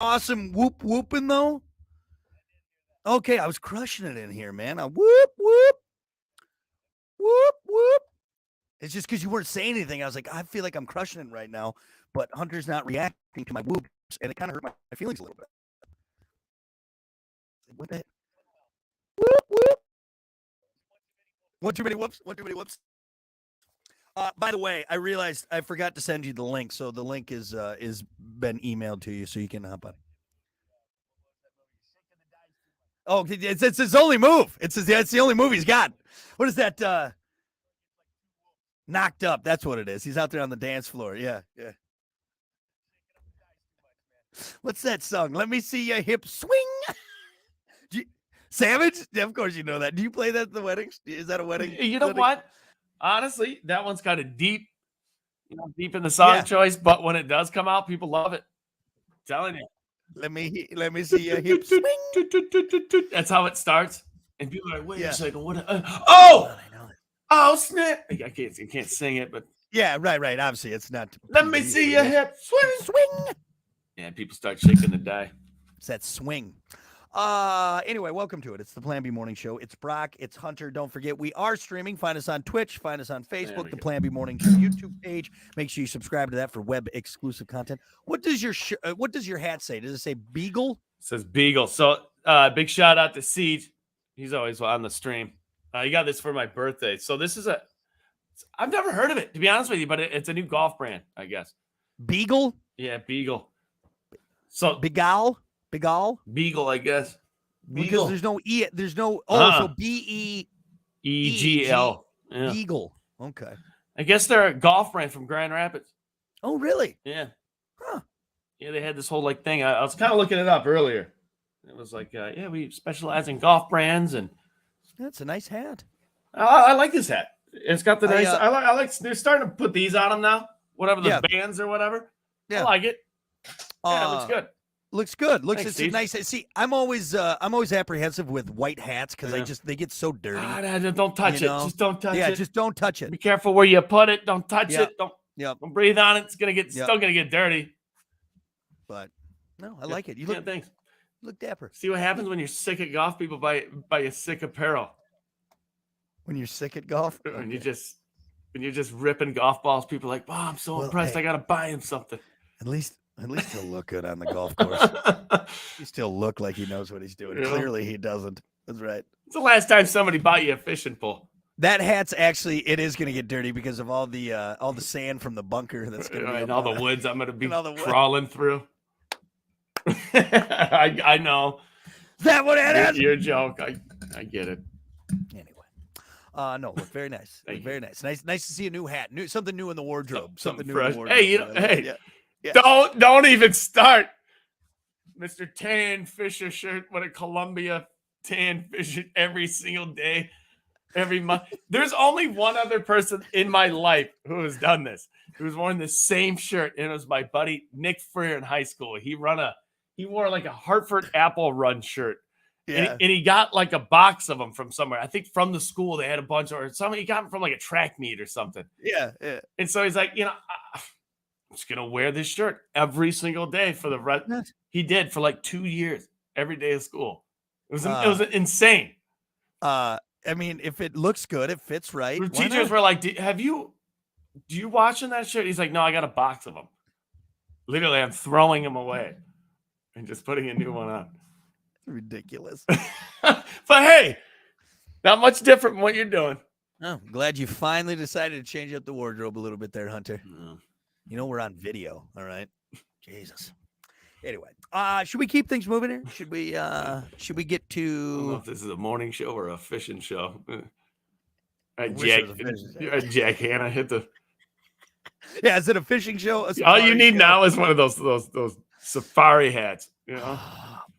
awesome whooping though? Okay, I was crushing it in here, man. Whoop. It's just because you weren't saying anything. I was like, I feel like I'm crushing it right now, but Hunter's not reacting to my whoops, and it kind of hurt my feelings a little bit. What the? Whoop. One too many whoops. By the way, I realized I forgot to send you the link, so the link is been emailed to you, so you can hop on. Oh, it's his only move. It's the only move he's got. What is that? Knocked Up. That's what it is. He's out there on the dance floor. Yeah. What's that song? Let me see your hip swing. Savage? Yeah, of course you know that. Do you play that at the weddings? Is that a wedding? You know what? Honestly, that one's kind of deep, deep in the song choice. But when it does come out, people love it. I'm telling you. Let me see your hip swing. That's how it starts, and people are like, "Wait a second, what? Oh, snap! I can't sing it, but yeah, right. Obviously, it's not. Let me see your hip swing. Yeah, people start shaking the die. It's that swing. Anyway, welcome to it. It's the Plan B Morning Show. It's Brock. It's Hunter. Don't forget, we are streaming. Find us on Twitch. Find us on Facebook. The Plan B Morning Show YouTube page. Make sure you subscribe to that for web exclusive content. What does your hat say? Does it say Beagle? It says Beagle. So, big shout out to Siege. He's always on the stream. You got this for my birthday. So this is I've never heard of it, to be honest with you, but it's a new golf brand, I guess. Beagle? Yeah, Beagle. So Beagle, I guess. Beagle. Because there's no E. There's no so BEEGL. Yeah. Beagle. Okay. I guess they're a golf brand from Grand Rapids. Oh, really? Yeah. Huh. Yeah, they had this whole thing. I was kind of looking it up earlier. It was like, we specialize in golf brands, and that's a nice hat. I like this hat. It's got the nice. I like. They're starting to put these on them now. Whatever the bands or whatever. Yeah, I like it. Yeah, it looks good. Looks good. It's nice. See, I'm always apprehensive with white hats because they get so dirty. Don't touch it. Just don't touch it. Yeah, just don't touch it. Be careful where you put it. Don't touch it. Don't breathe on it. It's still gonna get dirty. But no, I like it. You look. Thanks. You look dapper. See what happens when you're sick at golf? People buy you sick apparel. When you're sick at golf, when you're just ripping golf balls, people are like, "Wow, I'm so impressed. I gotta buy him something." At least he'll look good on the golf course. He still look like he knows what he's doing. Clearly, he doesn't. That's right. It's the last time somebody bought you a fishing pole. That hat's it is going to get dirty because of all the sand from the bunker that's going to be and all the woods I'm going to be crawling through. I know. Is that what it is? Your joke. I get it. Anyway. No, look very nice. Very nice. Nice to see a new hat. Something new in the wardrobe. Something new fresh. In the wardrobe. Hey, don't even start. Mr. Tan Fisher shirt with a Columbia Tan Fisher every single day, every month. There's only one other person in my life who has done this, who's worn the same shirt, and it was my buddy Nick Freer in high school. He wore like a Hartford Apple Run shirt. Yeah. And he got like a box of them from somewhere. I think from the school they had a bunch, or somebody got them from like a track meet or something. Yeah. And so he's like, I'm just gonna wear this shirt every single day for the rest. He did for like 2 years, every day of school. It was insane. I mean, if it looks good, it fits right. The teachers were like, do you watching that shirt? He's like, no, I got a box of them. Literally, I'm throwing them away and just putting a new one on. Ridiculous. But hey, not much different from what you're doing. Oh, I'm glad you finally decided to change up the wardrobe a little bit there, Hunter. Mm. You know we're on video, all right? Jesus. Anyway, should we keep things moving here? Should we get to? I don't know if this is a morning show or a fishing show. Jack Hanna hit the. Yeah, is it a fishing show? All you need now is one of those safari hats. You know.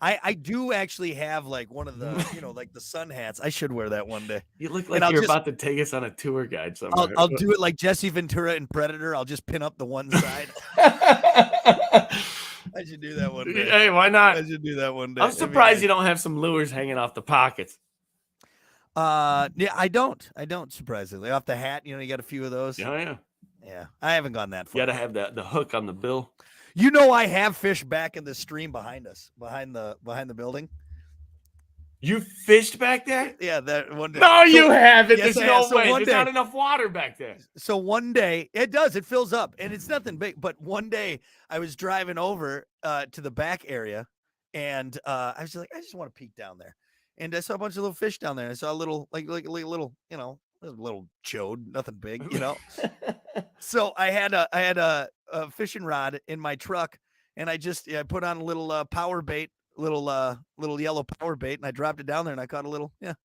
I do actually have like one of the, like the sun hats. I should wear that one day. You look like you're about to take us on a tour guide somewhere. I'll do it like Jesse Ventura in Predator. I'll just pin up the one side. I should do that one day. Hey, why not? I should do that one day. I'm surprised you don't have some lures hanging off the pockets. Yeah, I don't surprisingly. Off the hat, you got a few of those. Yeah. Yeah, I haven't gone that far. You got to have the hook on the bill. You know, I have fish back in the stream behind us, behind the building. You fished back there? Yeah, that one day. No, you haven't. yes, There's I have. no So way. one There's not day- enough water back there. So one day it does, it fills up and it's nothing big. But one day I was driving over to the back area and I was just like, I just want to peek down there. And I saw a bunch of little fish down there. I saw a little, like little, you know, a little chode, nothing big, you know. So I had a fishing rod in my truck and I put on a little power bait, little yellow power bait, and I dropped it down there and I caught a little, like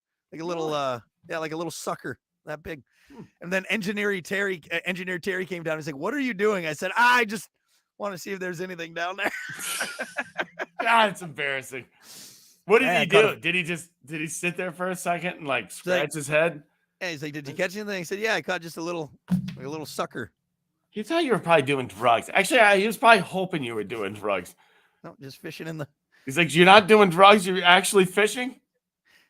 a little, like a little sucker that big. And then Engineer Terry came down and he's like, "What are you doing?" I said, "I just want to see if there's anything down there." God, it's embarrassing. What did Yeah, I he caught do? Did he sit there for a second and like scratch his head? And he's like, "Did you catch anything?" He said, "Yeah, I caught just a little sucker." He thought you were probably doing drugs. Actually, he was probably hoping you were doing drugs. No, just fishing in the He's like, "You're not doing drugs. You're actually fishing."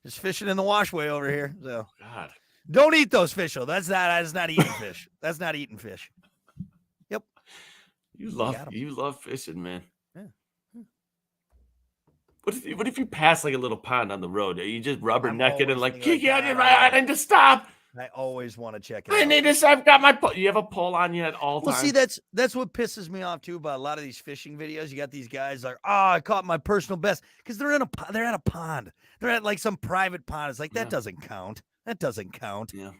washway over here. So God, don't eat those fish though. That's not eating fish. That's not eating fish. Yep. you got 'em. love fishing, man. Yeah. What if you pass like a little pond on the road? Are you just rubbernecking and always like, thinking like kick out that. your right and to stop? I always want to check it I out. need this. I've got my pole. You have a pole on you at all Well, times. see, that's what pisses me off too about a lot of these fishing videos. You got these guys like, "Oh, I caught my personal best," because they're at a pond. They're at like some private pond. It's like that doesn't count. That doesn't count. Yeah.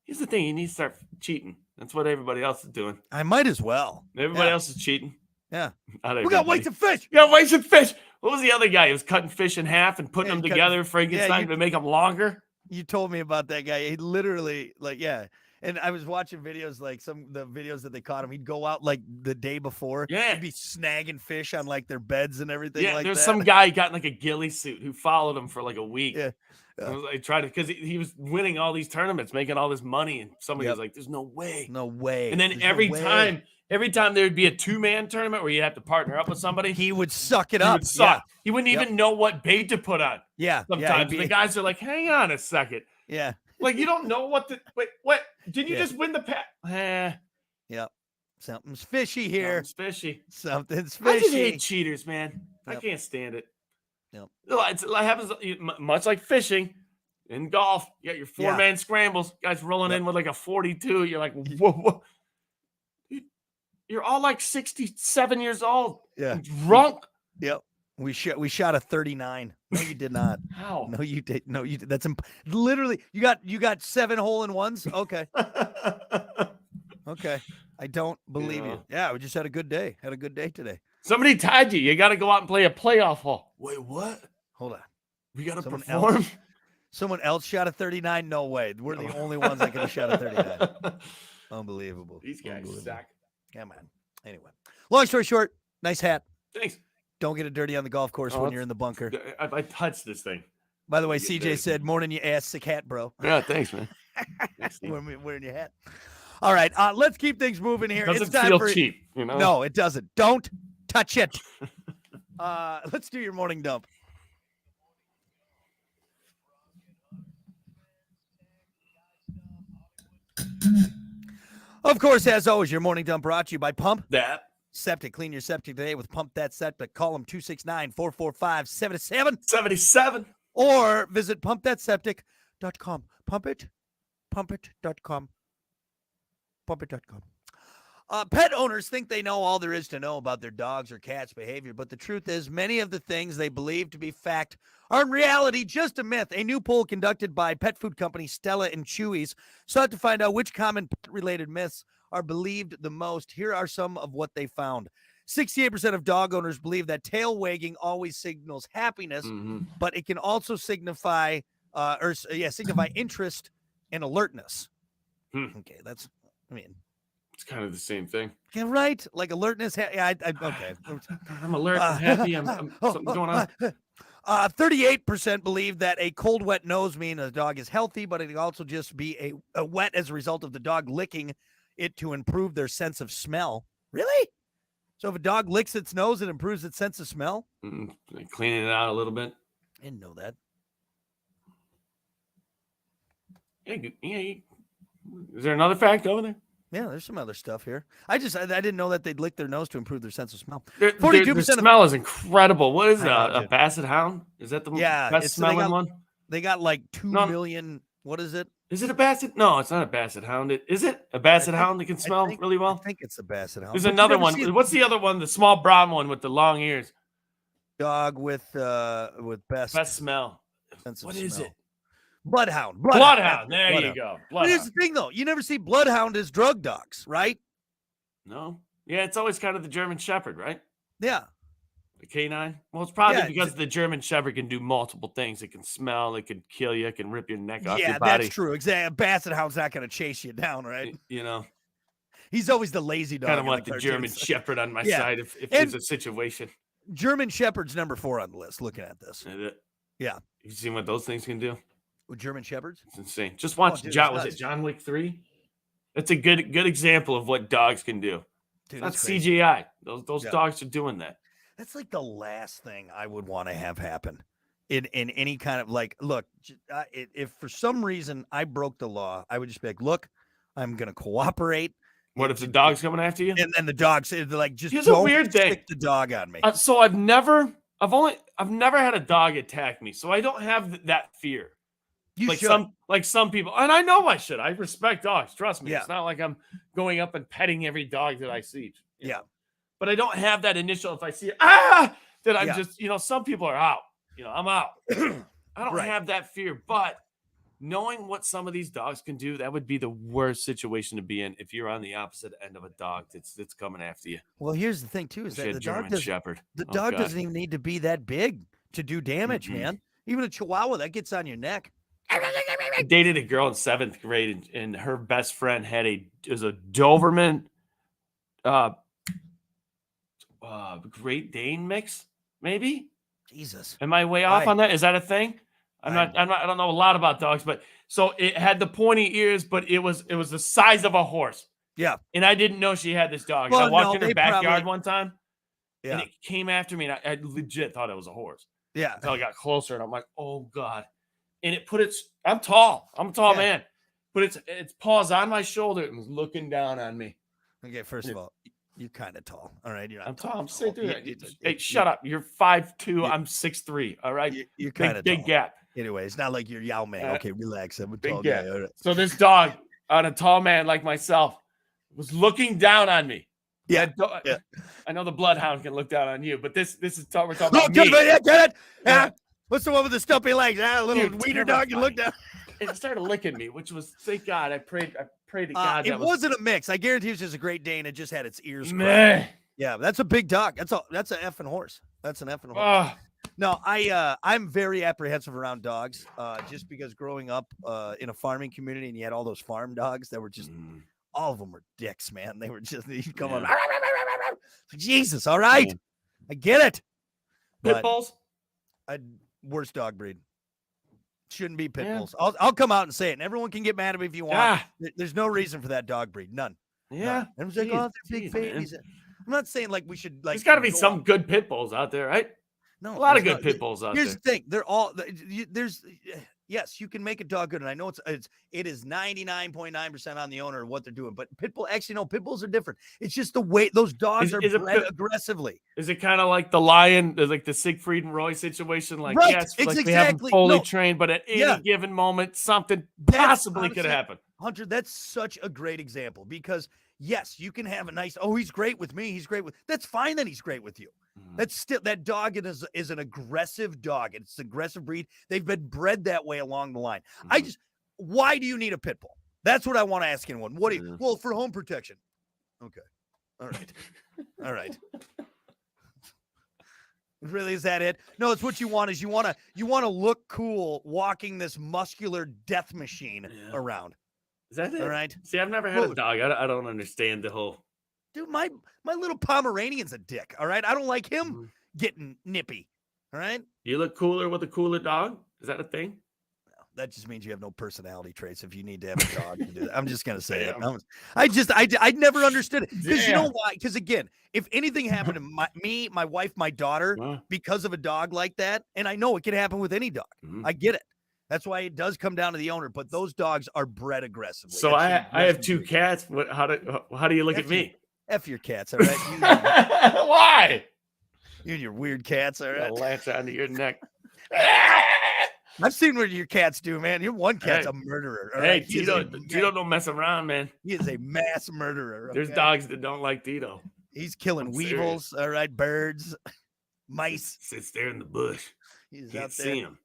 Here's the thing: you need to start cheating. That's what everybody else is doing. I might as well. Everybody Yeah. else is cheating. Yeah. Not We got everybody. weights of fish. You got weights of fish. What was the other guy? He was cutting fish in half and putting Yeah, them he cut- together, Frankenstein, to make them longer. You told me about that guy. He literally And I was watching videos like the videos that they caught him. He'd go out like the day before. Yeah. He'd be snagging fish on like their beds and everything. Yeah, like there's that. some guy got in like a ghillie suit who followed him for like a week. Yeah. I was like, tried to, because he was winning all these tournaments, making all this money, and somebody Yep. was like, "There's no way." No way. And then There's no every way. time there would be a 2-man tournament where you have to partner up with somebody, he would suck it he up. would suck. He wouldn't even know what bait to put on. Yeah. Sometimes Yeah. the guys are like, "Hang on a second, Yeah. like you don't know what to wait. What did you Yeah. just win the pack? Yep. Something's fishy here. Something's fishy. Something's I just fishy. hate cheaters, man. I Yep. can't stand it. Yep. It happens much like fishing in golf. You got your 4-man scrambles, guys rolling Yep. in with like a 42. You're like, whoa. Dude, you're all like 67 years old. Yeah. Drunk. Yep. We shot a 39. No, you did not. How? No, you did. No, you did. That's literally you got 7 hole-in-ones. Okay. Okay. I don't believe Yeah. you. Yeah, we just had a good day. Had a good day today. Somebody tied you. You got to go out and play a playoff hole. Wait, what? Hold on. We got to Someone perform. Someone else shot a 39? No way. We're the only ones that could have shot a 39. Unbelievable. These guys Unbelievable. suck. Come on. Anyway, long story short, nice hat. Thanks. Don't get it dirty on the golf course Oh, when you're in the bunker. I touched this thing. By the way, get CJ dirty. said, "Morning, you ass sick hat, bro." Yeah, thanks, man. Thanks, Steve. Wearing your hat. All right, let's keep things moving here. Doesn't it's time feel for cheap, you know? No, it doesn't. Don't touch it. Let's do your morning dump. Of course, as always, your morning dump brought to you by Pump That Septic. Clean your septic today with Pump That Septic. Call them 269-445-77 77. or visit pumpthatseptic.com. Pumpit.com. Pumpit.com. Pet owners think they know all there is to know about their dogs or cats' behavior, but the truth is many of the things they believe to be fact are in reality just a myth. A new poll conducted by pet food company Stella and Chewy's sought to find out which common pet-related myths are believed the most. Here are some of what they found. 68% of dog owners believe that tail wagging always signals happiness, but it can also signify interest and alertness. Okay, that's, I mean, it's kind of the same thing. yeah, right? Like alertness. Okay. I'm alert. I'm happy. I'm something's going on. 38% believe that a cold, wet nose means a dog is healthy, but it can also just be a wet as a result of the dog licking it to improve their sense of smell. Really? So if a dog licks its nose, it improves its sense of smell? Cleaning it out a little bit. I didn't know that. Yeah. Is there another fact over there? Yeah, there's some other stuff here. I didn't know that they'd lick their nose to improve their sense of smell. The 42% smell is incredible. What is I know, a dude. Basset Hound? Is that the Yeah, best smelling one? They got like 2 No. million. What is it? Is it a Basset? No, it's not a Basset Hound. Is it a Basset Hound that can smell really I well? think it's a Basset Hound. There's But you another never one. see a What's the other one? The small brown one with the long ears. dog with best smell. sense of What is smell. it? Bloodhound. Bloodhound. There you Bloodhound. go. But here's Bloodhound. the thing, though. You never see Bloodhound as drug dogs, right? No. Yeah, it's always kind of the German Shepherd, right? Yeah. The canine. Well, it's probably Yeah, because the German Shepherd can do multiple things. It can smell. It can kill you. It can rip your neck off Yeah, your body. that's true. Exactly. Basset Hound's not going to chase you down, right? You know, He's always the lazy dog. kind of in want the German cartoons. Shepherd on my Yeah. side if there's a situation. German Shepherd's number 4 on the list. Looking at this, Is it? Yeah. You seen what those things can do? with German Shepherds. It's insane. Just watch dude, John. it's Was it nuts. John Wick 3? That's a good example of what dogs can do. Dude, That's it's crazy. CGI. Those Yeah. dogs are doing that. That's like the last thing I would want to have happen in any kind of like. Look, if for some reason I broke the law, I would just be like, look, I'm going to cooperate. What if the dog's coming after you? And then the dog said, like, just Here's a don't weird thing. stick the dog on me. So I've never had a dog attack me, so I don't have that fear. You like should. some people, and I know I should. I respect dogs. Trust me. Yeah. It's not like I'm going up and petting every dog that I see. you Yeah. know. But I don't have that initial. If I see it, that I'm Yeah. just, some people are out. I'm out. I don't Right. have that fear, but knowing what some of these dogs can do, that would be the worst situation to be in if you're on the opposite end of a dog that's coming after you. Well, here's the thing too: is Especially that a the dog German doesn't. Shepherd. The Oh, dog God. doesn't even need to be that big to do damage, man. Even a Chihuahua that gets on your neck. I dated a girl in 7th grade, and her best friend had a Doberman, Great Dane mix. Maybe. Jesus. Am I way off Why? on that? Is that a thing? I don't know a lot about dogs, but so it had the pointy ears, but it was the size of a horse. Yeah. And I didn't know she had this dog. Well, and I walked no, in her they backyard probably- one time, Yeah. and it came after me, and I legit thought it was a horse Yeah. until I got closer, and I'm like, oh God. And it put I'm tall. I'm a tall Yeah. man. But its paws on my shoulder and was looking down on me. Okay. First of all, you're kind of tall. All right. You're not I'm tall. I'm 6'3". You- Hey, shut up. You're 5'2". you- I'm 6'3". All right. You're kind of Big tall. gap. Anyway, it's not like you're Yao Man. Okay, relax. I'm a Big tall gap. guy. All right. So this dog on a tall man like myself was looking down on me. Yeah. Yeah. I know the bloodhound can look down on you, but this is we're talking Oh, about get me. it? Get it? Yeah. What's the one with the stumpy legs? A little Dude, wiener dog. You look down. It started licking me, which was, thank God. I prayed to God. It that wasn't a mix. I guarantee it was just a Great Dane. It just had its ears. cropped. man. Yeah, that's a big dog. That's an effing horse. That's an effing horse. Oh, No, I'm very apprehensive around dogs, just because growing up in a farming community and you had all those farm dogs that were just all of them were dicks, man. They were just you come on, Jesus. All right, I get it. pit But bulls. worst dog breed shouldn't be pit Yeah. bulls. I'll come out and say it, and everyone can get mad at me if you want. Yeah. There's no reason for that dog breed. None. Yeah. Everyone's like, oh, they're big Jeez, man. babies. I'm not saying like we should like. There's got to be go some out- good pit bulls out there, right? No, A lot of there's good not. pit bulls out Here's there. the thing: they're all there's yes, you can make a dog good, and I know it is 99.9% on the owner of what they're doing. But pit bull, actually, no, pit bulls are different. It's just the way those dogs are Is it bred pit- aggressively. Is it kind of like the lion, like the Siegfried and Roy situation? Like, Right, yes, it's like they have them exactly- fully no. trained, but at any Yeah. given moment, something That's possibly could honestly- happen. Hunter, that's such a great example because yes, you can have a nice. Oh, he's great with me. He's great with. That's fine that he's great with you. That's still that dog is an aggressive dog. It's an aggressive breed. They've been bred that way along the line. Why do you need a pit bull? That's what I want to ask anyone. What do you? Well, for home protection. Okay. All right. All right. Really, is that it? No, it's what you want. Is you want to look cool walking this muscular death machine around. Is that it? All right. See, I've never had a Well- dog. I don't understand the whole. Dude, my little Pomeranian's a dick. All right. I don't like him Mm-hmm. getting nippy. All right. You look cooler with a cooler dog. Is that a thing? That just means you have no personality traits if you need to have a dog to do that. I'm just gonna say it. Damn. I never understood it because you know Damn. why? Because again, if anything happened to my wife, my daughter, Wow. because of a dog like that, and I know it can happen with any dog. Mhm. I get it. That's why it does come down to the owner. But those dogs are bred aggressively. So I have 2 cats. How do you look at me? F your cats, all right? Why? You and your weird cats, all right? I'll latch onto your neck. I've seen what your cats do, man. Your one cat's a murderer. All Hey, right? Tito don't mess around, man. He is a mass murderer. There's dogs that don't like Tito. He's killing weevils, all right, birds, mice. Sits there in the bush. He's Can't out there. see him.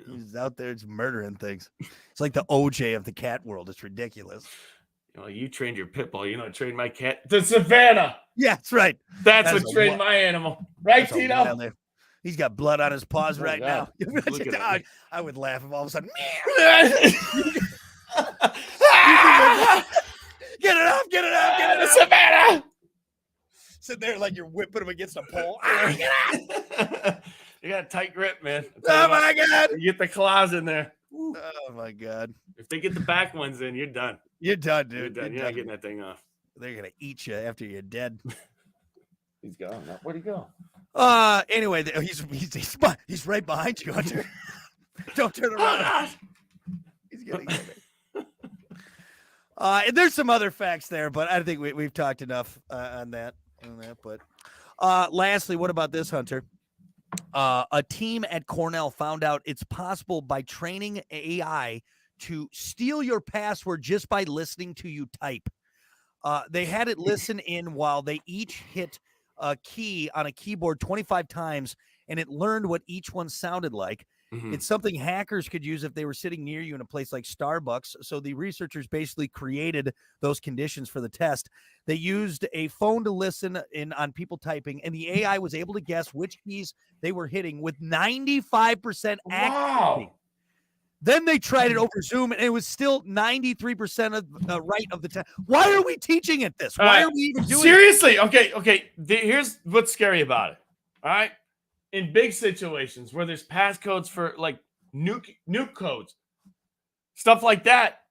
He's out there just murdering things. It's like the OJ of the cat world. It's ridiculous. You trained your pit bull. You know, I trained my cat. The Savannah. Yeah, that's right. That's what trained my animal. Right, Tito? He's got blood on his paws right now. Look at that. I would laugh if all of a sudden, get it off, get it off. Savannah. Sitting there like you're whipping him against a pole. You got a tight grip, man. Oh my God. You get the claws in there. Oh my God. If they get the back ones in, you're done. You're done, dude. You're not getting that thing off. They're going to eat you after you're dead. He's gone. Where'd he go? Anyway, he's right behind you, Hunter. Don't turn around. He's gonna get it. And there's some other facts there, but I think we've talked enough on that. But lastly, what about this, Hunter? A team at Cornell found out it's possible by training AI to steal your password just by listening to you type. They had it listen in while they each hit a key on a keyboard 25 times, and it learned what each one sounded like. Mm-hmm. It's something hackers could use if they were sitting near you in a place like Starbucks. So the researchers basically created those conditions for the test. They used a phone to listen in on people typing, and the AI was able to guess which keys they were hitting with 95% accuracy. Wow. Then they tried it over Zoom, and it was still 93% of right of the time. Why are we teaching it this? Why are we even doing seriously? It? Okay. Here's what's scary about it. All right. In big situations where there's passcodes for like nuke codes, stuff like that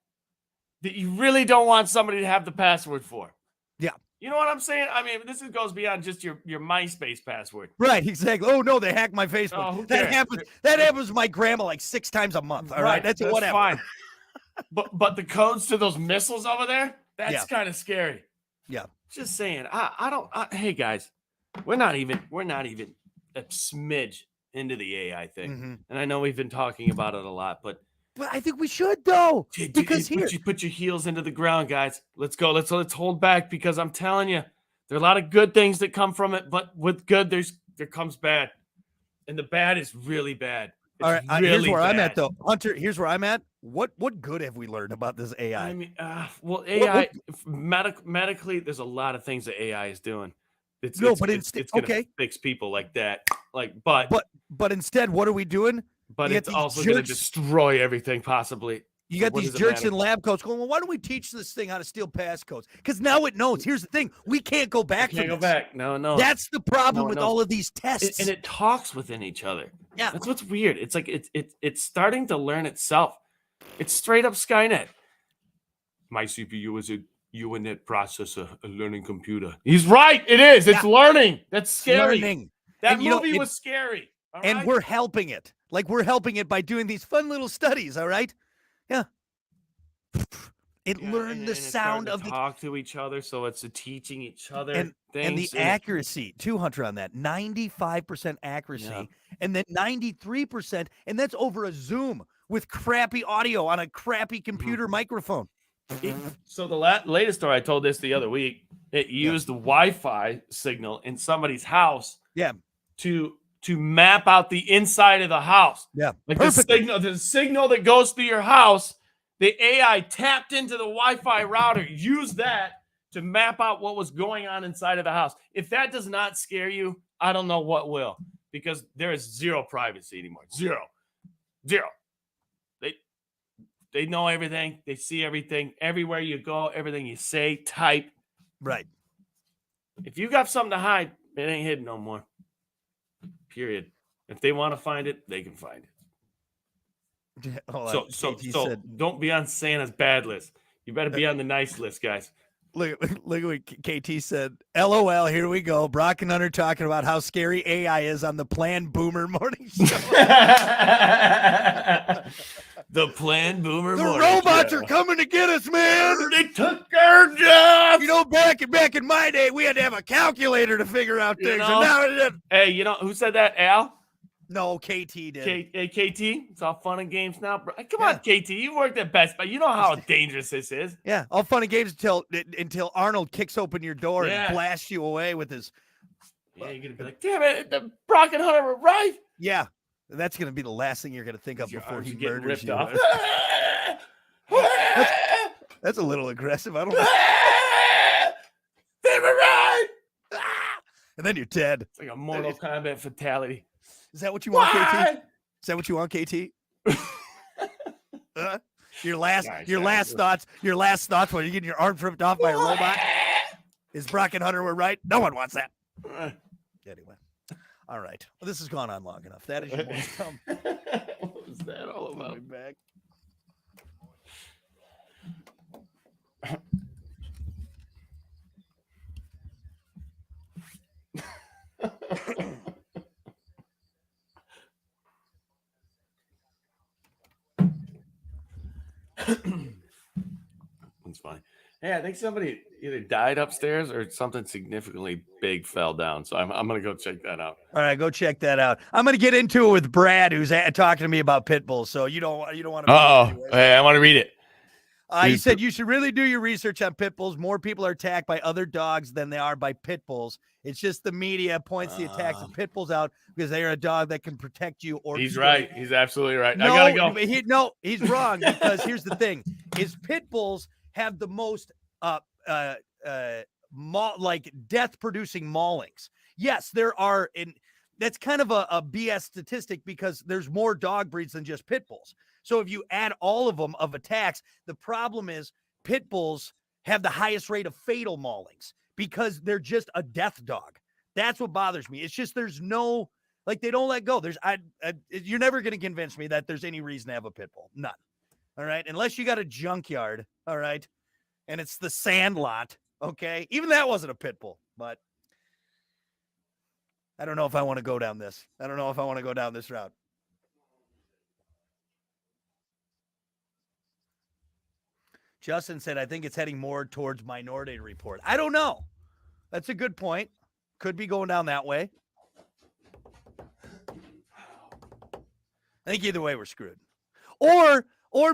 you really don't want somebody to have the password for. Yeah. You know what I'm saying? I mean, this goes beyond just your MySpace password. Right, exactly. Oh no, they hacked my Facebook. Oh, that happens to my grandma like 6 times a month. All right, that's whatever. Fine. but the codes to those missiles over there, that's kind of scary. Yeah. Just saying. Hey guys, we're not even a smidge into the AI thing. Mm-hmm. And I know we've been talking about it a lot, but I think we should though. Because put your heels into the ground, guys. Let's go. Let's hold back, because I'm telling you, there are a lot of good things that come from it, but with good, there comes bad. And the bad is really bad. It's all right, really here's where bad. I'm at though. Hunter, here's where I'm at. What good have we learned about this AI? I mean, AI medically, there's a lot of things that AI is doing. It's going to fix people like that. But instead, what are we doing? But it's also going to destroy everything, possibly. You got these jerks in lab coats going, well, why don't we teach this thing how to steal passcodes? Because now it knows. Here's the thing. We can't go back. Can't go back. No. That's the problem with all of these tests. And it talks within each other. Yeah. That's what's weird. It's like it's starting to learn itself. It's straight up Skynet. My CPU is a UNet processor, a learning computer. He's right. It is. It's learning. That's scary. That movie was scary. And we're helping it. Like, we're helping it by doing these fun little studies, all right? Yeah. It learned the sound of talk to each other, so it's teaching each other and the accuracy too, Hunter, on that 95% accuracy, and then 93%, and that's over a Zoom with crappy audio on a crappy computer microphone. So the latest story, I told this the other week, it used the Wi-Fi signal in somebody's house. Yeah. To map out the inside of the house. Yeah. Like the signal that goes through your house, the AI tapped into the Wi-Fi router, used that to map out what was going on inside of the house. If that does not scare you, I don't know what will, because there is zero privacy anymore. Zero. They know everything. They see everything. Everywhere you go, everything you say, type. Right. If you got something to hide, it ain't hidden no more. Period. If they want to find it, they can find it. So don't be on Santa's bad list. You better be on the nice list, guys. Look what KT said. LOL, here we go. Brock and Hunter talking about how scary AI is on the Planned Boomer Morning Show. The Plan Boomer The Morning robots Show. are coming to get us, man. They took our jobs. You know, back in my day, we had to have a calculator to figure out You things. know? And now, Hey, you know who said that? Al? no, KT did. KT? It's all fun and games now. Bro. Come Yeah. on, KT. You worked at Best Buy. You know how dangerous this is. Yeah, all fun and games until Arnold kicks open your door Yeah. and blasts you away with his. Yeah, you're going to be like, damn it, the Brock and Hunter were right. Yeah, that's gonna be the last thing you're gonna think of Your before arms he are getting murders ripped you. off. That's a little aggressive. I don't know. They were right. And then you're dead. It's like a Mortal Kombat fatality. Is that what you want, KT? Why? Is that what you want, KT? Your last Nice. thoughts when you're getting your arm ripped off by a robot. Is Brock and Hunter were right? No one wants that. Anyway. All right. Well, this has gone on long enough. That is your voice. Come What was that all about? back. That's funny. Hey, I think somebody either died upstairs or something significantly big fell down. So I'm gonna go check that out. All right, go check that out. I'm going to get into it with Brad, who's talking to me about pit bulls. So you don't want to. Oh, hey, I want to read it. He said you should really do your research on pit bulls. More people are attacked by other dogs than they are by pit bulls. It's just the media points the attacks of pit bulls out because they are a dog that can protect you. Or He's right. He's absolutely right. No, I gotta go. He's wrong because here's the thing: is pit bulls have the most like death-producing maulings. Yes, there are, and that's kind of a BS statistic because there's more dog breeds than just pit bulls. So if you add all of them of attacks, the problem is pit bulls have the highest rate of fatal maulings because they're just a death dog. That's what bothers me. It's just there's no, like, they don't let go. You're never going to convince me that there's any reason to have a pit bull. None. All right. Unless you got a junkyard. All right. And it's the Sandlot. Okay. Even that wasn't a pit bull, but I don't know if I want to go down this. I don't know if I want to go down this route. Justin said, I think it's heading more towards Minority Report. I don't know. That's a good point. Could be going down that way. I think either way we're screwed. Or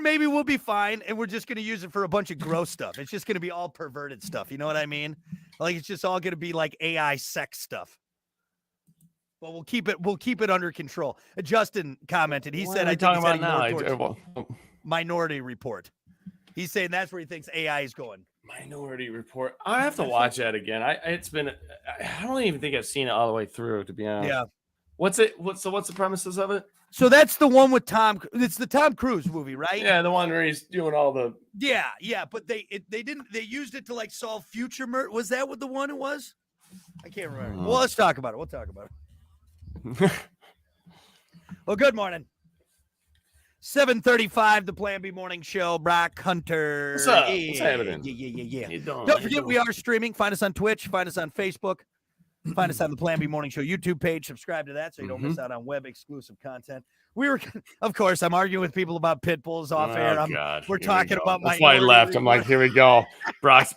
maybe we'll be fine and we're just going to use it for a bunch of gross stuff. It's just going to be all perverted stuff. You know what I mean? Like it's just all going to be like AI sex stuff. But we'll keep it under control. Justin commented. He said, I think it's heading more towards Minority Report. He's saying that's where he thinks AI is going. Minority Report. I have to watch that again. I don't even think I've seen it all the way through, to be honest. Yeah. What's the premises of it? So that's the one with Tom. It's the Tom Cruise movie, right? Yeah, the one where he's doing all the. Yeah. But they used it to like solve future murder. Was that what the one it was? I can't remember. Well, let's talk about it. We'll talk about it. Well, good morning. 7:35, the Plan B Morning Show. Brock Hunter. What's up? What's happening? Yeah. Don't forget, we are streaming. Find us on Twitch. Find us on Facebook. Find us on the Plan B Morning Show YouTube page. Subscribe to that so you don't miss out on web exclusive content. Of course, I'm arguing with people about pit bulls off air. We're talking about That's why I left. I'm like, here we go. Brock's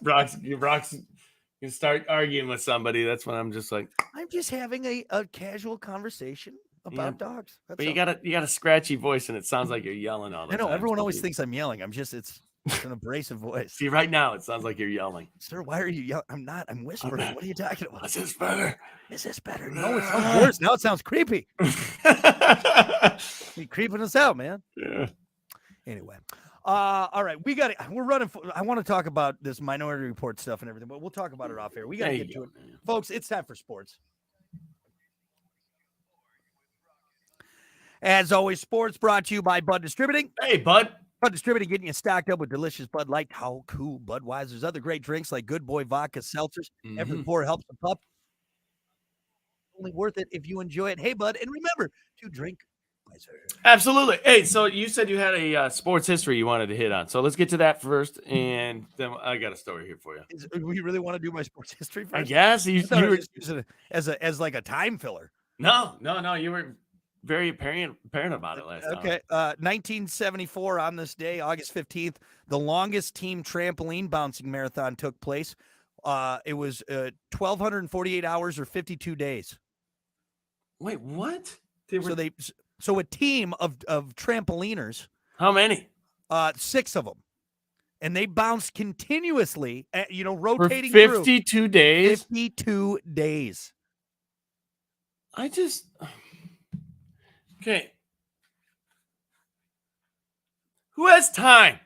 you start arguing with somebody. That's when I'm just like, I'm just having a casual conversation about dogs. But you got a scratchy voice and it sounds like you're yelling all the time. I know everyone always thinks I'm yelling. It's an abrasive voice. See, right now it sounds like you're yelling. Sir, why are you yelling? I'm not. I'm whispering. What are you talking about? Is this better? Is this better? No, it sounds worse. Now it sounds creepy. You're creeping us out, man. Yeah. Anyway. All right. We're running. I want to talk about this Minority Report stuff and everything, but we'll talk about it off air. We got to get to it. Man. Folks, it's time for sports. As always, sports brought to you by Bud Distributing. Hey, Bud. Bud Distributing, getting you stocked up with delicious Bud Light, How Cool, Budweiser's, other great drinks like Good Boy Vodka Seltzers. Every pour helps the pup. Only worth it if you enjoy it. Hey, Bud, and remember to drink Budweiser. Absolutely. Hey, so you said you had a sports history you wanted to hit on. So let's get to that first, and then I got a story here for you. Do you really want to do my sports history first? I guess you were just using it as like a time filler. No. You were. very apparent about it last time. Okay. 1974 on this day, August 15th, the longest team trampoline bouncing marathon took place. It was 1,248 hours or 52 days. Wait, what? So a team of trampoliners. How many? 6 of them. And they bounced continuously, rotating for 52 through. days. 52 days. Okay. Who has time?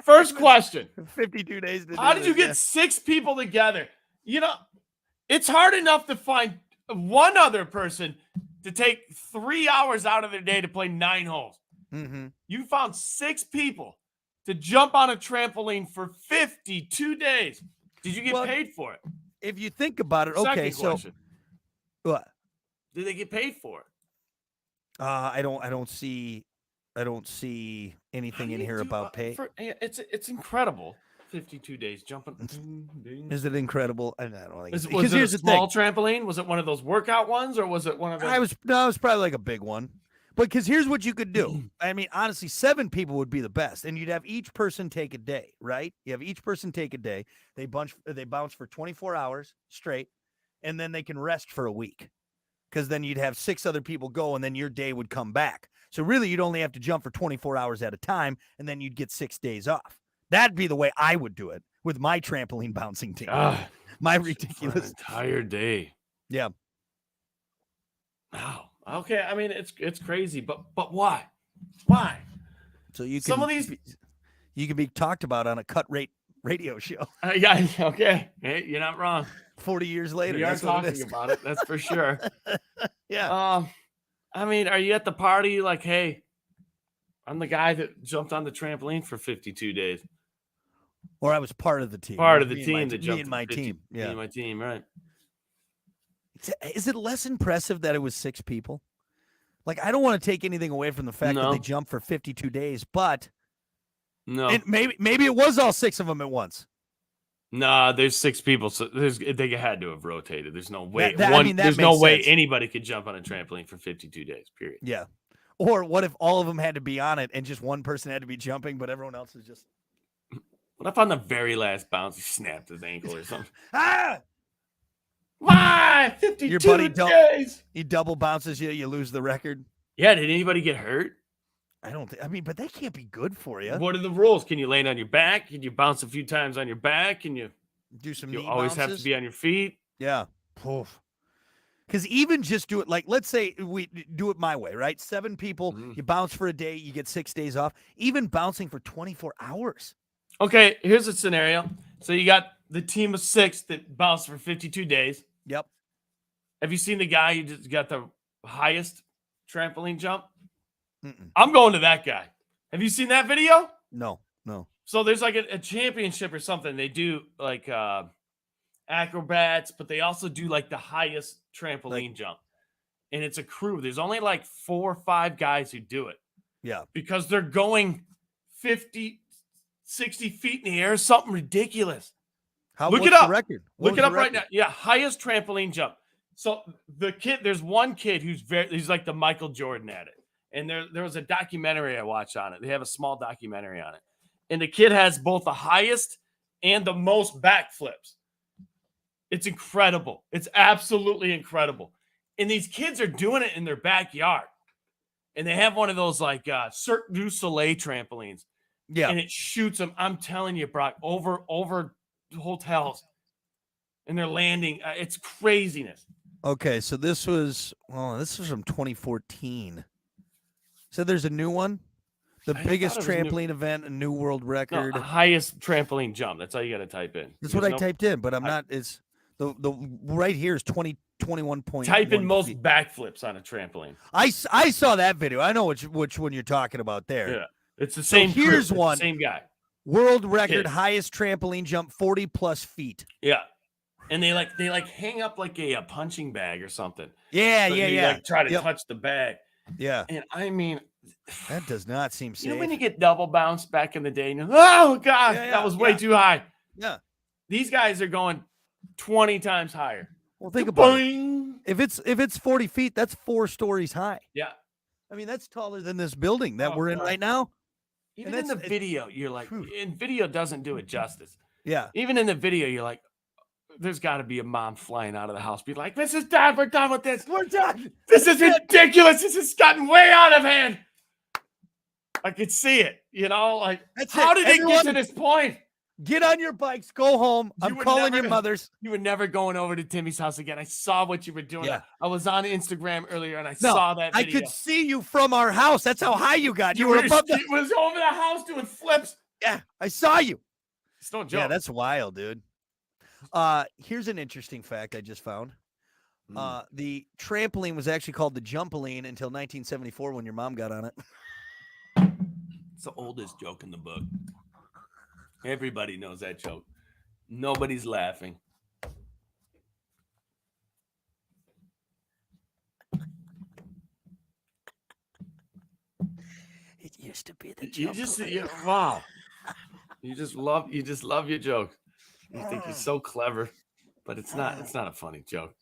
First question. 52 days. How did you get 6 people together? It's hard enough to find one other person to take 3 hours out of their day to play 9 holes. Mm-hmm. You found 6 people to jump on a trampoline for 52 days. Did you get paid for it? If you think about it, okay, question. What? Did they get paid for it? I don't see anything in here about pay. It's incredible. 52 days jumping. Is it incredible? I don't think. Was it a small trampoline? Was it one of those workout ones, or was it one of those? It was probably like a big one. But because here's what you could do. I mean, honestly, 7 people would be the best, and you'd have each person take a day, right? You have each person take a day. They bounce for 24 hours straight, and then they can rest for a week. Because then you'd have 6 other people go, and then your day would come back. So really, you'd only have to jump for 24 hours at a time, and then you'd get 6 days off. That'd be the way I would do it with my trampoline bouncing team. My ridiculous entire day. Yeah. Wow. Okay. I mean, it's crazy, but why? Why? So you can some of these you can be talked about on a cut rate radio show. Yeah. Okay. Hey, you're not wrong. 40 years later, we are talking about it. That's for sure. Yeah. I mean, are you at the party like, hey, I'm the guy that jumped on the trampoline for 52 days. Or I was part of the team. Part of the team that jumped. Me and my team. Yeah. Me and my team, right. Is it less impressive that it was 6 people? Like, I don't want to take anything away from the fact that they jumped for 52 days, but and maybe it was all 6 of them at once. Nah, there's 6 people, so they had to have rotated. There's no way. There's no way anybody could jump on a trampoline for 52 days. Period. Yeah. Or what if all of them had to be on it and just one person had to be jumping, but everyone else is just. What if on the very last bounce he snapped his ankle or something? Why? 52 Your buddy days. He double bounces you, you lose the record. Yeah. Did anybody get hurt? I don't think. I mean, but they can't be good for you. What are the rules? Can you land on your back? Can you bounce a few times on your back? Can you do some? You always have to be on your feet. Yeah. Because even just do it like, let's say we do it my way, right? 7 people, you bounce for a day, you get 6 days off. Even bouncing for 24 hours. Okay, here's a scenario. So you got the team of 6 that bounced for 52 days. Yep. Have you seen the guy who just got the highest trampoline jump? Mm-mm. I'm going to that guy. Have you seen that video? No. So there's like a championship or something. They do like acrobats, but they also do like the highest trampoline jump. And it's a crew. There's only like 4 or 5 guys who do it. Yeah. Because they're going 50, 60 feet in the air, something ridiculous. Look it up. Record? Look it up right now. Yeah, highest trampoline jump. So there's one kid he's like the Michael Jordan at it. And there was a documentary I watched on it. They have a small documentary on it. And the kid has both the highest and the most backflips. It's incredible. It's absolutely incredible. And these kids are doing it in their backyard. And they have one of those like Cirque du Soleil trampolines. Yeah. And it shoots them. I'm telling you, Brock, over hotels. And they're landing. It's craziness. Okay, so this was from 2014. So there's a new one? The biggest trampoline event, a new world record. No, highest trampoline jump. That's all you got to type in. That's what I typed in, but I'm not. It's the right here is 21 point. Type in most backflips on a trampoline. I saw that video. I know which one you're talking about there. Yeah, it's the same. So here's one. Same guy. World record highest trampoline jump, 40+ feet. Yeah, and they hang up like a punching bag or something. Yeah. Like try to touch the bag. Yeah, and I mean. That does not seem safe. You know when you get double bounced back in the day, and oh God, that was way too high. Yeah. These guys are going 20 times higher. Well, think about it. Boing. If it's 40 feet, that's 4 stories high. Yeah. I mean, that's taller than this building that we're in right now. Even And in the that's- video, you're like, and video doesn't do it justice. Yeah. Even in the video, you're like, there's got to be a mom flying out of the house, be like, "This is done. We're done with this. We're done. This is ridiculous. This has gotten way out of hand." I could see it, like, That's how it. did it get Everyone- to this point? Get on your bikes, go home. I'm were calling your never- mothers. You were never going over to Timmy's house again. I saw what you were doing. Yeah. I was on Instagram earlier and I No, saw that I video. could see you from our house. That's how high you got. You were above the. It was over the house doing flips. Yeah, I saw you. It's no joke. Yeah, that's wild, dude. Here's an interesting fact I just found. The trampoline was actually called the Jumpaline until 1974 when your mom got on it. It's the oldest joke in the book. Everybody knows that joke. Nobody's laughing. It used to be the You just Jumpaline. wow. You just love your joke. You think you're so clever, but it's not a funny joke.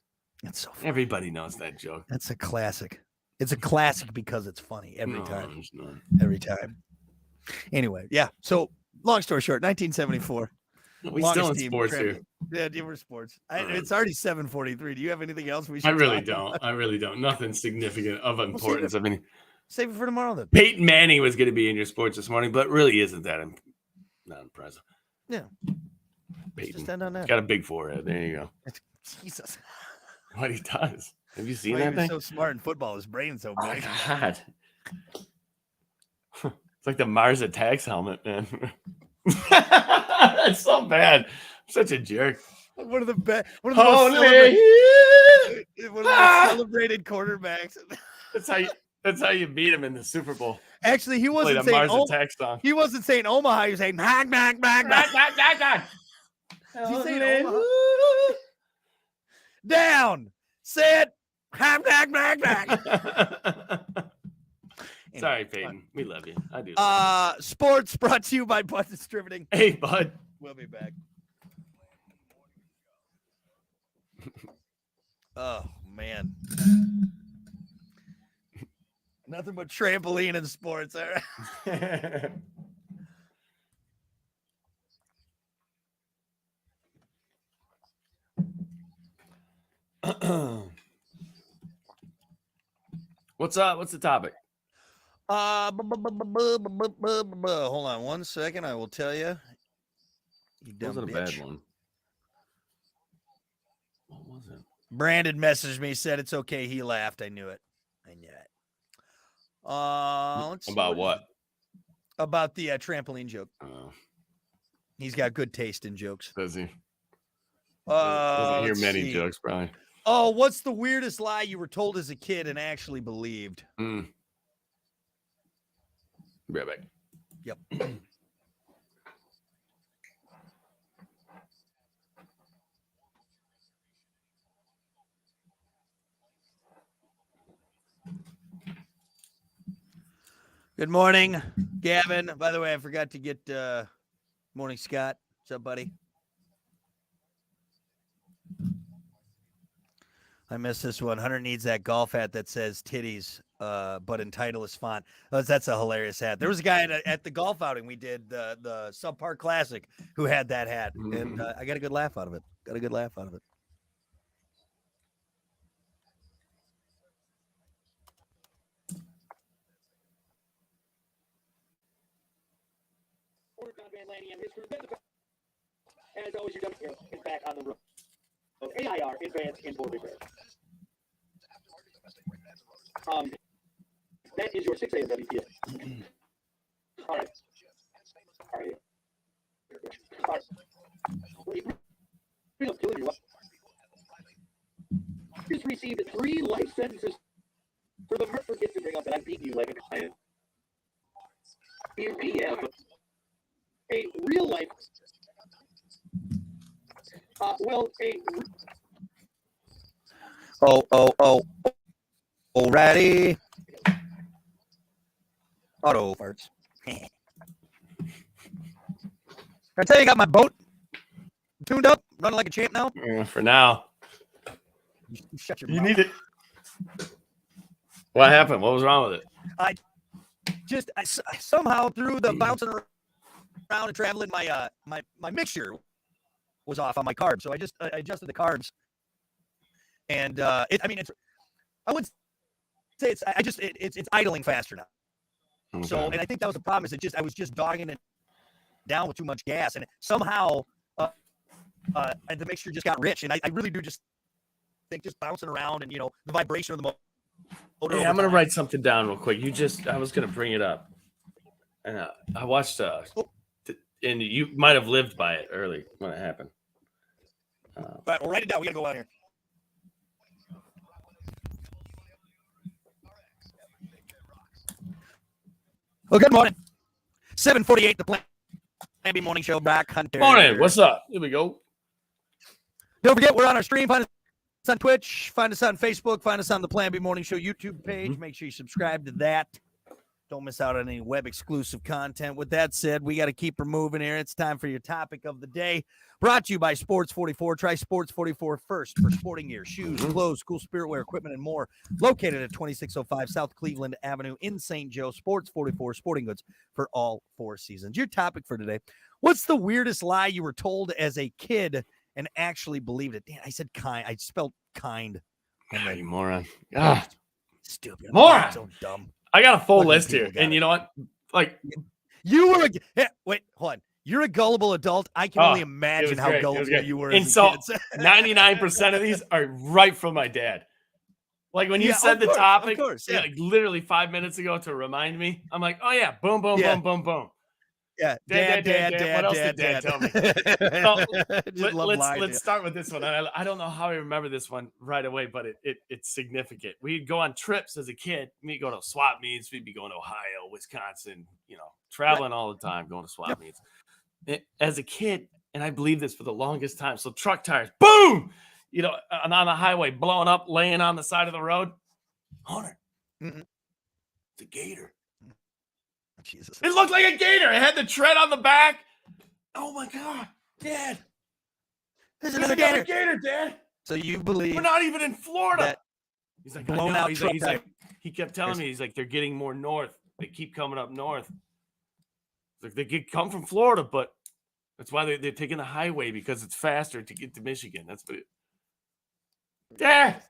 That's so funny. Everybody knows that joke. That's a classic. It's a classic because it's funny every No, time. there's none. Every time. Anyway, yeah. So long story short, 1974. We still in longest team sports here. trampoline. Yeah, we're sports. All right. It's already 7:43. Do you have anything else we should? I really talk don't. about? I really don't. Nothing significant of save importance. I mean, Save it for tomorrow then. Peyton Manning was going to be in your sports this morning, but really isn't that not impressive. Yeah. Let's Peyton just end on that. got a big forehead. There you go. Jesus. What he does. Have you seen Why he that was thing? so smart in football. His brain's so Oh my big. god. It's like the Mars Attacks helmet, man. That's so bad. I'm such a jerk. One of the best. One of the most Holy. celebrated, one of the most celebrated quarterbacks. That's how you beat him in the Super Bowl. Actually, he Play wasn't the saying Mars Attacks song. he wasn't saying Omaha. He was saying back. Is he saying Omaha? Down. Sit. Back. Sorry, Peyton. We love you. I do. Sports brought to you by Bud Distributing. Hey, bud. We'll be back. Oh man. Nothing but trampoline and sports. All right. What's up? What's the topic? Hold on one second. I will tell you. You dumb Wasn't a bitch. bad one. What was it? Brandon messaged me, said it's okay. He laughed. I knew it. Let's see, About what? About the trampoline joke. Oh, He's got good taste in jokes. does he? Doesn't hear let's many see. jokes, probably. Oh, what's the weirdest lie you were told as a kid and actually believed? Mm. Be right back. Yep. Good morning, Gavin. By the way, I forgot to get morning, Scott. What's up, buddy? I missed this one. Hunter needs that golf hat that says titties, but in Titleist font. That's a hilarious hat. There was a guy at the golf outing we did, the Subpark Classic, who had that hat, and I got a good laugh out of it. As always, your dump is back on the road. AIR, Advanced Inboard Repair. That is your 6 a.m. WPA. All right. Just received 3 life sentences for the murder gets to bring up that I'm beating you like a client. Yeah. A real life. Alrighty. Auto farts. I tell you, I got my boat tuned up, running like a champ now. Yeah, for now. You shut your You mouth. need it. What happened? What was wrong with it? I somehow through the bouncing around and traveling, my mixture was off on my carbs, so I adjusted the carbs, and I would say it's idling faster now. Okay. So, and I think that was the problem. Is I was just dogging it down with too much gas, and somehow the mixture just got rich, and I really do just think just bouncing around and the vibration of the motor. Hey, I'm gonna write something down real quick. I was gonna bring it up, and I watched and you might have lived by it early when it happened. But we'll write it down. We gotta go out here. Well, good morning. 7:48, the Plan B Morning Show. Brock Hunter. Morning. What's up? Here we go. Don't forget, we're on our stream. Find us on Twitch. Find us on Facebook. Find us on the Plan B Morning Show YouTube page. Make sure you subscribe to that. Don't miss out on any web exclusive content. With that said, we got to keep her moving here. It's time for your topic of the day. Brought to you by Sports 44. Try Sports 44 first for sporting gear, shoes, clothes, school spirit wear, equipment, and more. Located at 2605 South Cleveland Avenue in St. Joe. Sports 44 sporting goods for all 4 seasons. Your topic for today: what's the weirdest lie you were told as a kid and actually believed it? Dan, I said kind. I spelled kind. God, you moron. Ah, stupid. Moron. So dumb. I got a full Fucking list here, people got and it. you know what? Like, You were wait, hold on. You're a gullible adult. I can only it imagine was how great. It was gullible great. you were And as so, a kid. 99% of these are right from my dad. Like when you Yeah, said of the course, topic, of course, yeah. like literally 5 minutes ago to remind me, I'm like, oh yeah, boom, boom, Yeah. boom, boom, boom. Yeah, Dad. What else did Dad tell me? So, let's start with this one. I don't know how I remember this one right away, but it's significant. We'd go on trips as a kid. We'd go to swap meets. We'd be going to Ohio, Wisconsin, traveling all the time, going to swap meets. As a kid, and I believe this for the longest time. So truck tires, boom, on the highway, blowing up, laying on the side of the road. Hunter, Mm-mm. it's a gator. Jesus. It looked like a gator. It had the tread on the back. Oh my God, Dad. There's There's another another gator. gator, Dad. So you believe We're not even in Florida. that He's like, blown I know. out He's truck like, he kept telling me, he's like, they're getting more north. They keep coming up north. It's like they come from Florida, but that's why they're taking the highway because it's faster to get to Michigan. That's what Dad.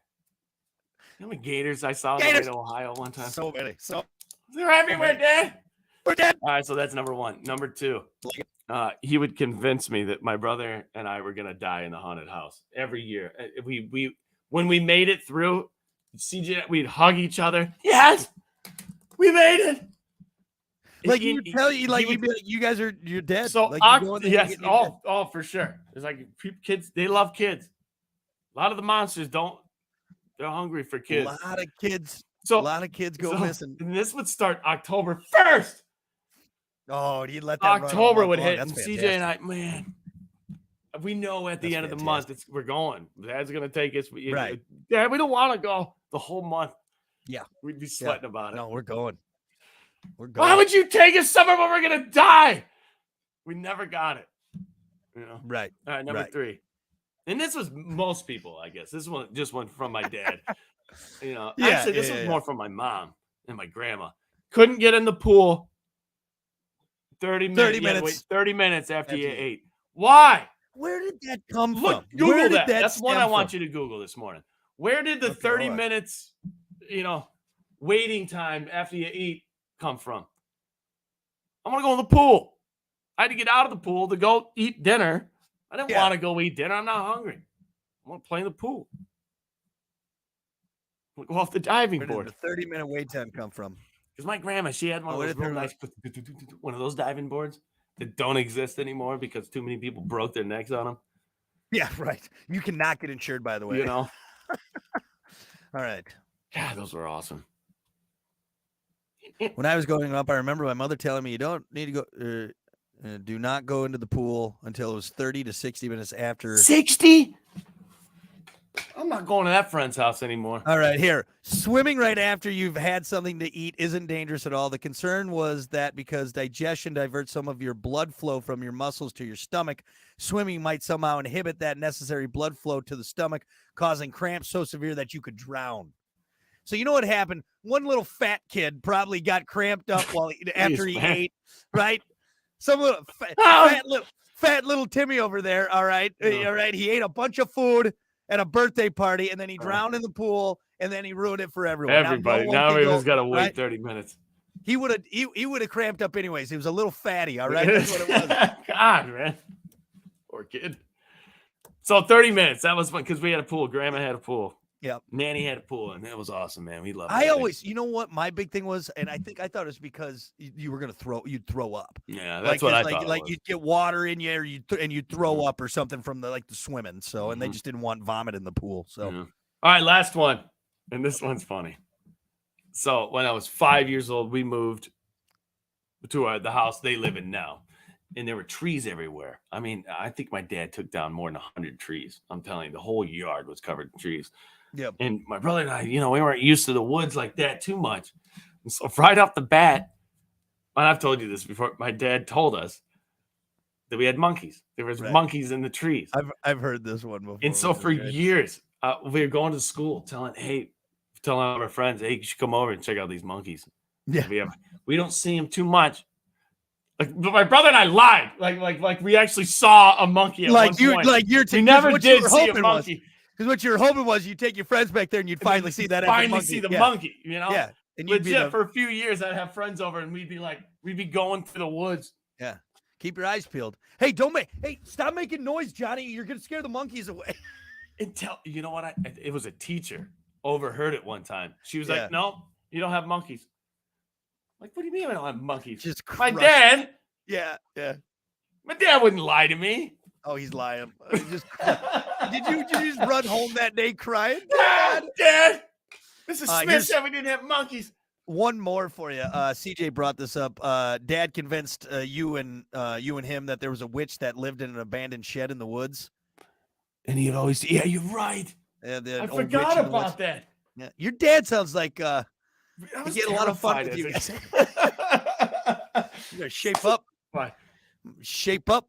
How many gators I saw on the way to Ohio one time? so many. So They're everywhere, Dad. we're dead. All right, so that's number one. Number two, he would convince me that my brother and I were gonna die in the haunted house every year. When we made it through, CJ, we'd hug each other. Yes, we made it. Like He- you tell you, like he you'd be like, you guys you're dead. So like, you go in there, you yes, get- you're dead. oh, for sure. It's like kids, they love kids. A lot of the monsters don't. They're hungry for kids. A lot of kids. So a lot of kids go missing. And this would start October 1st. Oh, you let that run all October month would long. hit, That's and CJ fantastic. and I, man, we know at the That's end of the month we're going. Dad's gonna take us. Right. Dad, we don't want to go the whole month. Yeah. We'd be sweating about it. No, we're going. We're going. Why would you take us somewhere where we're gonna die? We never got it. Right. All right, number Right. 3. And this was most people, I guess. This one just went from my dad. Yeah, Actually, this yeah, was yeah. more from my mom and my grandma. Couldn't get in the pool. 30 minutes. 30 You had to minutes. wait 30 minutes after you After you- ate. Why? Where did that come Look, from? Google Where did that. That's one I stem want from? you to Google this morning. Where did the Okay, 30 all right. minutes, waiting time after you eat come from? I want to go in the pool. I had to get out of the pool to go eat dinner. I didn't Yeah. want to go eat dinner. I'm not hungry. I want to play in the pool. I want to go off the diving Where did board. the 30-minute wait time come from? Because my grandma, she had one Oh, of where those did real there- nice, one of those diving boards that don't exist anymore because too many people broke their necks on them. Yeah, right. You cannot get insured, by the way. All right. God, those were awesome. When I was growing up, I remember my mother telling me you don't need to go, do not go into the pool until it was 30 to 60 minutes after. 60? I'm not going to that friend's house anymore. All right, here. Swimming right after you've had something to eat isn't dangerous at all. The concern was that because digestion diverts some of your blood flow from your muscles to your stomach, swimming might somehow inhibit that necessary blood flow to the stomach, causing cramps so severe that you could drown. So you know what happened? One little fat kid probably got cramped up after he ate, right? Some little fat little Timmy over there. All right, all right. He ate a bunch of food at a birthday party, and then he drowned in the pool, and then he ruined it for everyone. Everybody. Now everyone's got to wait right? 30 minutes. He would have cramped up anyways. He was a little fatty. All right, that's what it was. God, man, poor kid. So 30 minutes. That was fun because we had a pool. Grandma had a pool. Yep. Nanny had a pool, and that was awesome, man. We loved it. I always, you know what, my big thing was, and I thought it was because you were you'd throw up. Yeah, that's what I thought. Like you'd get water in you, or you'd throw up or something from the swimming. So, and they just didn't want vomit in the pool. So, all right, last one, and this one's funny. So when I was 5 years old, we moved to the house they live in now, and there were trees everywhere. I mean, I think my dad took down more than 100 trees. I'm telling you, the whole yard was covered in trees. Yep. And my brother and I, we weren't used to the woods like that too much. And so right off the bat, and I've told you this before, my dad told us that we had monkeys. There was monkeys in the trees. I've heard this one before. And so for years, we were going to school telling all our friends, hey, you should come over and check out these monkeys. Yeah. We don't see them too much. But my brother and I lied. Like we actually saw a monkey at one point. We never did see a monkey. Because what you're hoping was you'd take your friends back there and you'd finally see that see the monkey, Yeah. And legit, for a few years, I'd have friends over and we'd be going through the woods. Yeah. Keep your eyes peeled. Hey, stop making noise, Johnny. You're going to scare the monkeys away. You know what? It was a teacher overheard it one time. She was like, no, you don't have monkeys. I'm like, what do you mean I don't have monkeys? Just my dad. Yeah. My dad wouldn't lie to me. Oh, he's lying. Did you just run home that day crying? Dad, Mrs. Smith said we didn't have monkeys. One more for you. CJ brought this up. Dad convinced you and him that there was a witch that lived in an abandoned shed in the woods. And he'd always say, yeah, you're right. I forgot about that. Yeah. Your dad sounds like you get a lot of fun with you guys. You gotta shape up. Why? Shape up.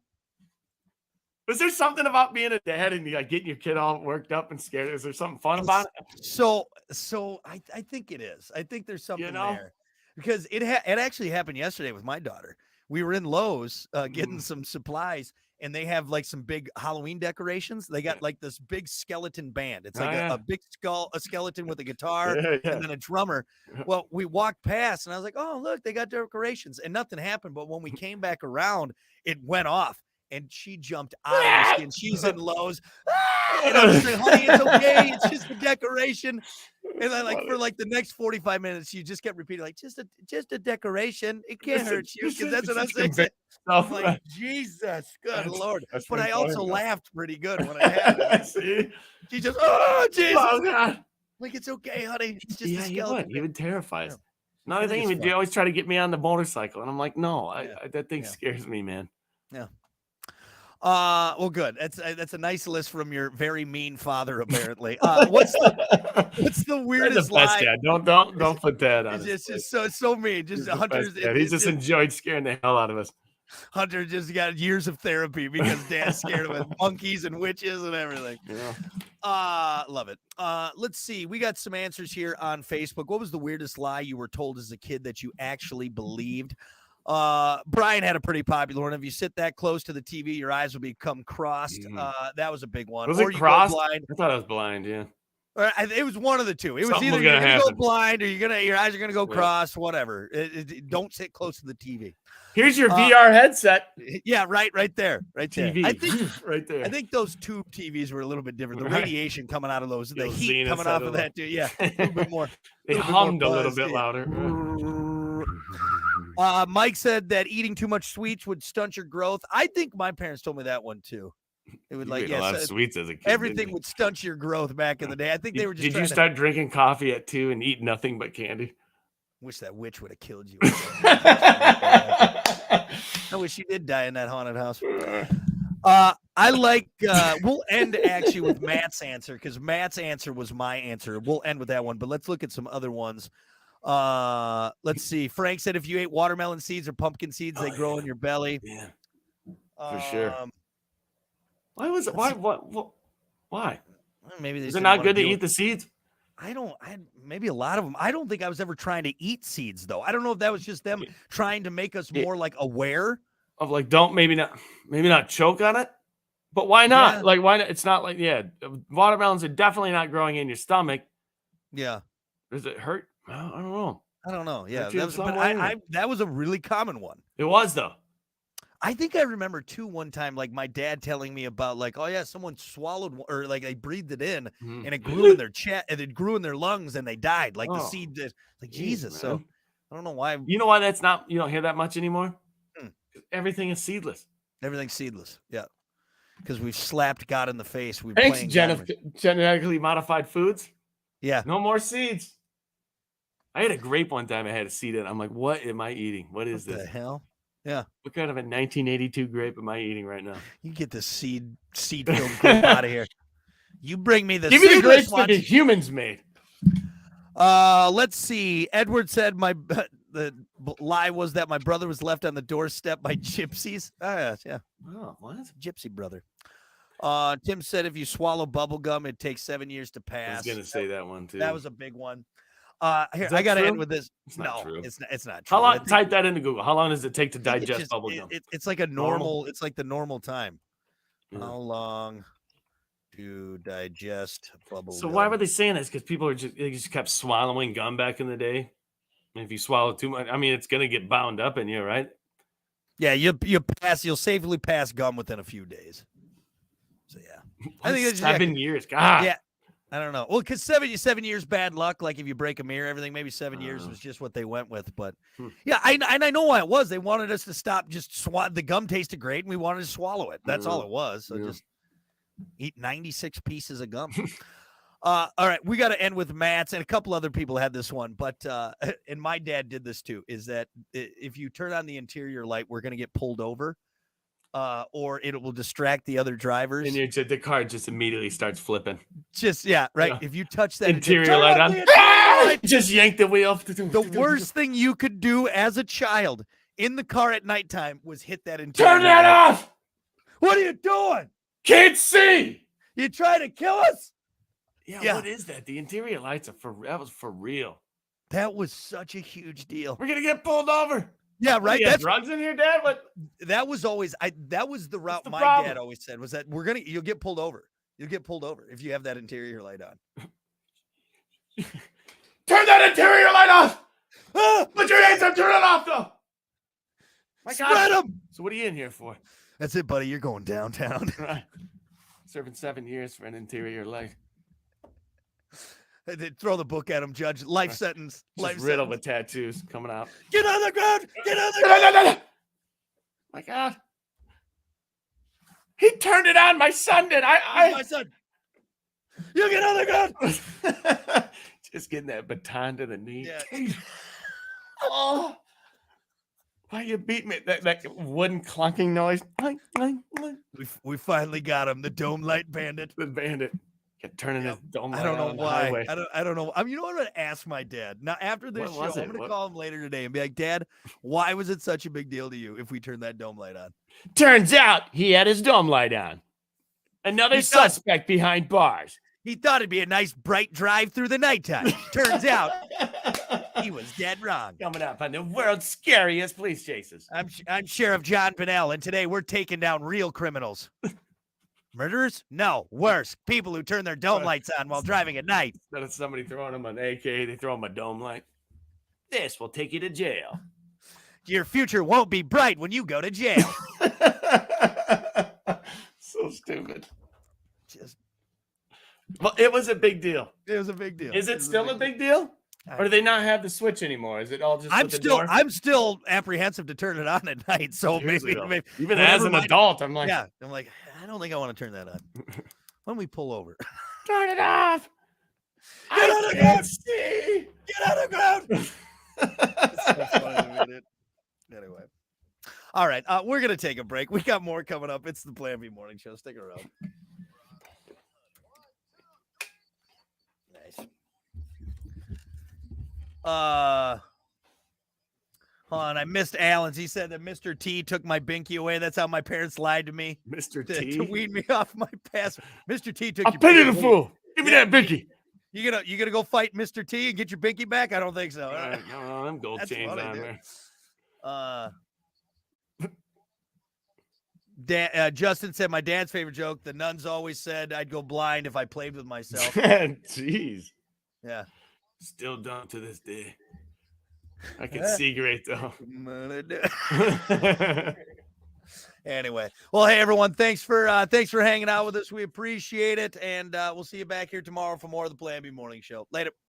Was there something about being a dad and getting your kid all worked up and scared? Is there something fun about it? So I think it is. I think there's something there because it actually happened yesterday with my daughter. We were in Lowe's getting some supplies, and they have like some big Halloween decorations. They got like this big skeleton band. It's like a big a skeleton with a guitar and then a drummer. Well, we walked past and I was like, oh, look, they got decorations, and nothing happened. But when we came back around, it went off. And she jumped out of her skin. She's in Lowe's. And I was like, honey, it's okay. It's just a decoration. And then for the next 45 minutes, you just kept repeating, like, just a decoration. It can't hurt you. Because that's what I'm saying. I'm like, Jesus, good Lord. But I also laughed pretty good when I had it. See? She just, oh, Jesus. Oh, God. Like, it's okay, honey. It's just a skeleton. He would terrify us. Another thing, you always try to get me on the motorcycle. And I'm like, no, that thing scares me, man. Yeah. Well, good. That's a nice list from your very mean father, apparently. What's the weirdest lie? Dad. Don't put that on. It's just so mean. Just Hunter's. He just enjoyed scaring the hell out of us. Hunter just got years of therapy because Dad scared him of monkeys and witches and everything. Yeah. Love it. Let's see. We got some answers here on Facebook. What was the weirdest lie you were told as a kid that you actually believed? Brian had a pretty popular one. If you sit that close to the TV, your eyes will become crossed. That was a big one. Was it crossed? Blind. I thought I was blind. Yeah. It was one of the two. It was either you're gonna go blind or your eyes are gonna go crossed. Whatever. Don't sit close to the TV. Here's your VR headset. Yeah, right there, TV. I think right there. I think those tube TVs were a little bit different. The radiation coming out of those, the heat coming off of that, too. Yeah, a little bit more. They hummed a little bit louder. Mike said that eating too much sweets would stunt your growth. I think my parents told me that one too. It would a lot of sweets as a kid. Everything would stunt your growth back in the day. I think they were just. Did you start drinking coffee at 2 and eat nothing but candy? Wish that witch would have killed you. I wish you did die in that haunted house. I like. We'll end actually with Matt's answer because Matt's answer was my answer. We'll end with that one, but let's look at some other ones. Let's see. Frank said if you ate watermelon seeds or pumpkin seeds, they grow in your belly. Yeah, for sure. Why was it? Why? Maybe they is it not good to eat the seeds? Maybe a lot of them. I don't think I was ever trying to eat seeds though. I don't know if that was just them trying to make us more like aware of like maybe not choke on it. But why not? Yeah. Like why not? It's not like watermelons are definitely not growing in your stomach. Yeah. Does it hurt? I don't know. Yeah, that was a really common one. It was though. I think I remember too one time, like my dad telling me about like, oh yeah, someone swallowed or like they breathed it in and it grew in their chest and it grew in their lungs and they died. Like the seed did. Like Jesus. Man. So I don't know why. You know why you don't hear that much anymore? Everything is seedless. Everything's seedless. Yeah. Because we've slapped God in the face. Thanks, genetically modified foods. Yeah. No more seeds. I had a grape one time. I had a seed in it. I'm like, what am I eating? What is this? The hell? Yeah. What kind of a 1982 grape am I eating right now? You get the seed-filled grape out of here. You bring me the Give me the grapes that the humans made. Let's see. Edward said the lie was that my brother was left on the doorstep by gypsies. Yeah. Oh, what? Gypsy brother. Tim said if you swallow bubble gum, it takes 7 years to pass. I was gonna say that one too. That was a big one. Here I gotta end with this. It's not true. It's not true. How long? Type that into Google. How long does it take to digest bubble gum? It's like a normal. It's like the normal time. How long to digest bubble gum? So why were they saying this? Because people they just kept swallowing gum back in the day. And if you swallow too much, I mean, it's gonna get bound up in you, right? Yeah, you'll safely pass gum within a few days. So yeah, I think it's 7 years. God. Yeah. I don't know. Well, because 7 years bad luck. Like if you break a mirror, everything. Maybe 7 years was just what they went with. But yeah, I know why it was. They wanted us to stop. Just the gum tasted great, and we wanted to swallow it. That's all it was. So just eat 96 pieces of gum. All right, we got to end with Matt's, and a couple other people had this one, but and my dad did this too. Is that if you turn on the interior light, we're gonna get pulled over. Or it will distract the other drivers. And the car just immediately starts flipping. Just, right. Yeah. If you touch that interior light on, just yank the wheel. The worst thing you could do as a child in the car at nighttime was hit that interior light. Turn that off! What are you doing? Can't see! You trying to kill us? Yeah, what is that? The interior lights that was for real. That was such a huge deal. We're going to get pulled over. Yeah, right. That's drugs in here, Dad. What? That was always that was the route my dad always said was that you'll get pulled over. You'll get pulled over if you have that interior light on. Turn that interior light off. Put your hands up. Turn it off, though. Spread them. So what are you in here for? That's it, buddy. You're going downtown. Right. Serving 7 years for an interior light. They throw the book at him, Judge. Life sentence. Life riddled with tattoos coming out. Get on the ground. Get on the ground. No. My God. He turned it on. My son did. My son. You get on the ground. Just getting that baton to the knee. Yeah. Oh. Why you beat me? That wooden clunking noise. We finally got him. The dome light bandit. The bandit. Turning his dome light. I don't know why. I don't know. You know what? I'm going to ask my dad now after this show. I'm going to call him later today and be like, Dad, why was it such a big deal to you if we turned that dome light on? Turns out he had his dome light on. Another suspect behind bars. He thought it'd be a nice bright drive through the nighttime. Turns out he was dead wrong. Coming up on the world's scariest police chases. I'm Sheriff John Pinnell, and today we're taking down real criminals. Murderers? No, worse. People who turn their dome lights on while driving at night. Instead of somebody throwing them an AK, they throw them a dome light. This will take you to jail. Your future won't be bright when you go to jail. So stupid. Well, it was a big deal. It was a big deal. Is it still a big deal? Or do they not have the switch anymore? Is it all just I'm still apprehensive to turn it on at night. So maybe even as an adult, I'm like, I don't think I want to turn that on. When we pull over. Turn it off. Get on the ground. See. Get on the ground. Anyway. All right, we're gonna take a break. We got more coming up. It's the Plan B Morning Show. Stick around. Nice. Hold on, I missed Allen's. He said that Mr. T took my binky away. That's how my parents lied to me Mr. to T. wean me off my past. Mr. T took I'll your pity binky the away. fool. Give me Yeah. that Bicky. You gonna go fight Mr. T and get your binky back? I don't think so. No, them gold That's chains funny, on dude. there. Justin said my dad's favorite joke. The nuns always said I'd go blind if I played with myself. Jeez. Yeah. Still done to this day. I can see great though. Anyway, well, hey everyone, thanks for hanging out with us. We appreciate it, and we'll see you back here tomorrow for more of the Plan B Morning Show. Later.